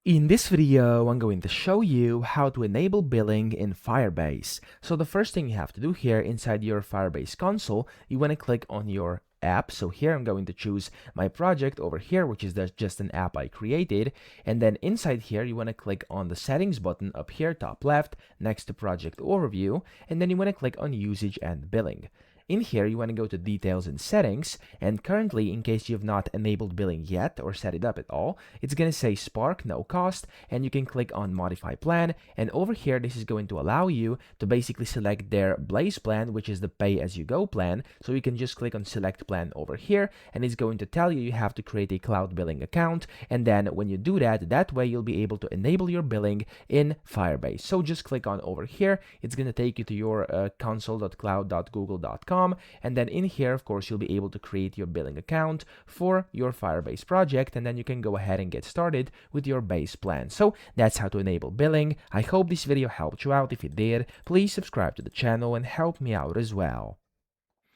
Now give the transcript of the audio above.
In this video, I'm going to show you how to enable billing in Firebase. So the first thing you have to do here inside your Firebase console, you want to click on your app. So here I'm going to choose my project over here, which is just an app I created. And then inside here, you want to click on the settings button up here, top left, next to project overview. And then you want to click on usage and billing. In here, you want to go to details and settings, and currently, in case you have not enabled billing yet or set it up at all, it's going to say Spark, no cost, and you can click on modify plan, and over here, this is going to allow you to basically select their Blaze plan, which is the pay-as-you-go plan, so you can just click on select plan over here, and it's going to tell you have to create a cloud billing account, and then when you do that, that way you'll be able to enable your billing in Firebase. So just click on over here, it's going to take you to your console.cloud.google.com, and then in here, of course, you'll be able to create your billing account for your Firebase project, and then you can go ahead and get started with your base plan. So that's how to enable billing. I hope this video helped you out. If it did, please subscribe to the channel and help me out as well.